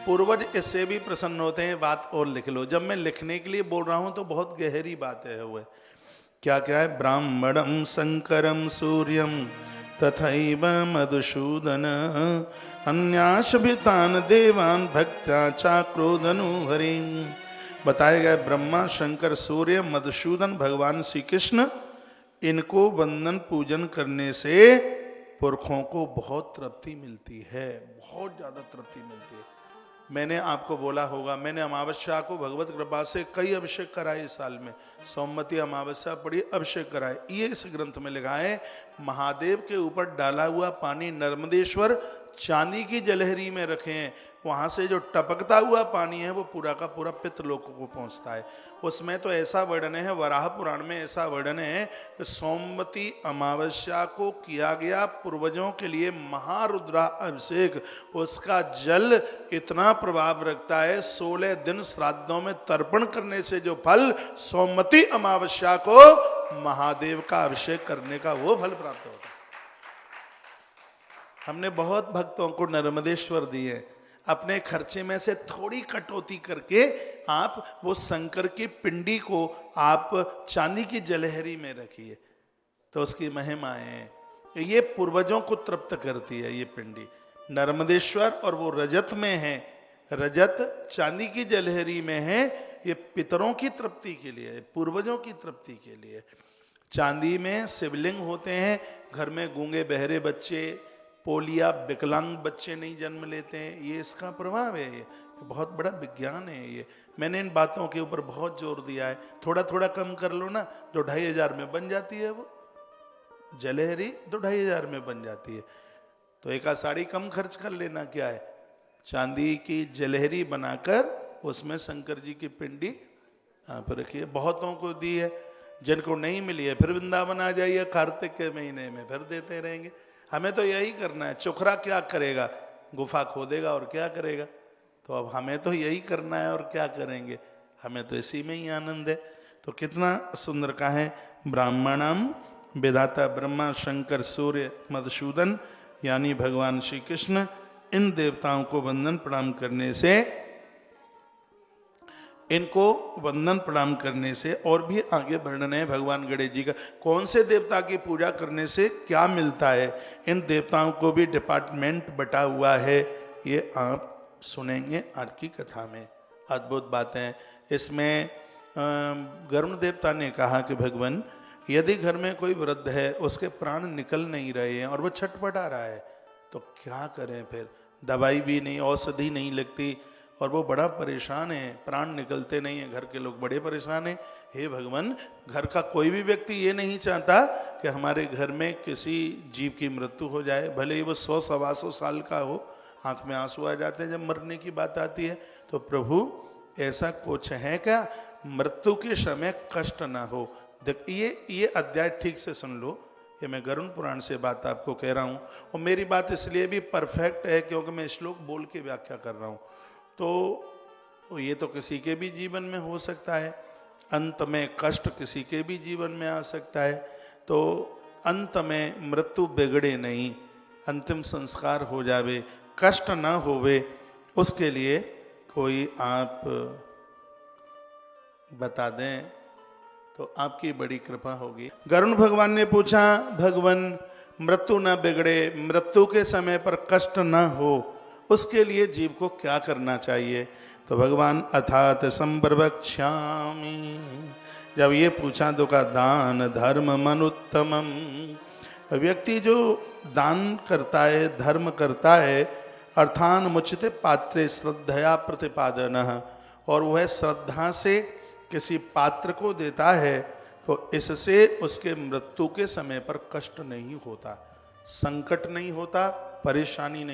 पूर्वज इससे भी प्रसन्न होते हैं, बात और लिख लो। जब मैं लिखने के लिए बोल रहा हूं तो बहुत गहरी बात है वो। क्या क्या है? ब्राह्मणम शंकरम सूर्यम तथैव मधुसूदन अन्याशभितान देवान भक्त्या चाक्रोधनु हरि। बताया गया ब्रह्मा, शंकर, सूर्य, मधुसूदन, भगवान श्री कृष्ण, इनको वंदन पूजन करने से पुरखों को बहुत तृप्ति मिलती है, बहुत ज्यादा तृप्ति मिलती है। मैंने आपको बोला होगा, मैंने अमावस्या को भगवत कृपा से कई अभिषेक कराए इस साल में। सोमवती अमावस्या पड़ी, अभिषेक कराए। ये इस ग्रंथ में लिखा है, महादेव के ऊपर डाला हुआ पानी नर्मदेश्वर चांदी की जलहरी में रखे हैं, वहां से जो टपकता हुआ पानी है वो पूरा का पूरा पितृलोकों को पहुंचता है। उसमें तो ऐसा वर्णन है, वराह पुराण में ऐसा वर्णन है कि सोमवती अमावस्या को किया गया पूर्वजों के लिए महारुद्रा अभिषेक, उसका जल इतना प्रभाव रखता है, 16 दिन श्राद्धों में तर्पण करने से जो फल, सोमवती अमावस्या को महादेव का अभिषेक करने का वो फल प्राप्त होता है। हमने बहुत भक्तों को नर्मदेश्वर दिए, अपने खर्चे में से थोड़ी कटौती करके आप वो शंकर की पिंडी को आप चांदी की जलहरी में रखिए, तो उसकी महिमाएं हैं। ये पूर्वजों को तृप्त करती है ये पिंडी नर्मदेश्वर, और वो रजत में है, रजत चांदी की जलहरी में है। ये पितरों की तृप्ति के लिए, पूर्वजों की तृप्ति के लिए। चांदी में शिवलिंग होते हैं, घर में गूंगे बहरे बच्चे, पोलिया विकलांग बच्चे नहीं जन्म लेते हैं, ये इसका प्रभाव है। ये बहुत बड़ा विज्ञान है ये। मैंने इन बातों के ऊपर बहुत जोर दिया है। थोड़ा थोड़ा कम कर लो ना, तो 2500 में बन जाती है वो जलहरी, तो 2500 में बन जाती है। तो एक साड़ी कम खर्च कर लेना, क्या है, चांदी की जलहरी बनाकर उसमें शंकर जी की पिंडी आप रखिए। बहुतों को दी है, जिनको नहीं मिली है फिर वृंदावन आ जाइए, कार्तिक के महीने में फिर देते रहेंगे। हमें तो यही करना है। चोखरा क्या करेगा, गुफा खोदेगा और क्या करेगा। तो अब हमें तो यही करना है और क्या करेंगे, हमें तो इसी में ही आनंद है। तो कितना सुंदर का है, ब्राह्मणम विधाता ब्रह्मा, शंकर, सूर्य, मधुसूदन यानी भगवान श्री कृष्ण, इन देवताओं को वंदन प्रणाम करने से, इनको वंदन प्रणाम करने से, और भी आगे वर्णन है भगवान गणेश जी का, कौन से देवता की पूजा करने से क्या मिलता है। इन देवताओं को भी डिपार्टमेंट बटा हुआ है, ये आप सुनेंगे आज की कथा में। अद्भुत बातें इसमें। गरुण देवता ने कहा कि भगवान, यदि घर में कोई वृद्ध है, उसके प्राण निकल नहीं रहे हैं और वो छटपटा रहा है, तो क्या करें फिर। दवाई भी नहीं, औषधि नहीं लगती और वो बड़ा परेशान है, प्राण निकलते नहीं है, घर के लोग बड़े परेशान हैं। हे भगवान, घर का कोई भी व्यक्ति ये नहीं चाहता कि हमारे घर में किसी जीव की मृत्यु हो जाए, भले ही वो 100-125 साल का हो। आंख में आंसू आ जाते हैं जब मरने की बात आती है। तो प्रभु, ऐसा कुछ है क्या, मृत्यु के समय कष्ट ना हो। देख, ये अध्याय ठीक से सुन लो, ये मैं गरुण पुराण से बात आपको कह रहा हूँ, और मेरी बात इसलिए भी परफेक्ट है क्योंकि मैं श्लोक बोल के व्याख्या कर रहा हूँ। तो ये तो किसी के भी जीवन में हो सकता है, अंत में कष्ट किसी के भी जीवन में आ सकता है। तो अंत में मृत्यु बिगड़े नहीं, अंतिम संस्कार हो जावे, कष्ट ना होवे, उसके लिए कोई आप बता दें तो आपकी बड़ी कृपा होगी। गरुण भगवान ने पूछा, भगवान मृत्यु ना बिगड़े, मृत्यु के समय पर कष्ट ना हो, उसके लिए जीव को क्या करना चाहिए। तो भगवान अथात संप्रवक्ष्यामि, जब ये पूछा तो का दान धर्म मनुत्तमम। व्यक्ति जो दान करता है, धर्म करता है, अर्थान मुचिते पात्रे श्रद्धया प्रतिपादन, और वह श्रद्धा से किसी पात्र को देता है, तो इससे उसके मृत्यु के समय पर कष्ट नहीं होता, संकट नहीं होता, परेशानी नहीं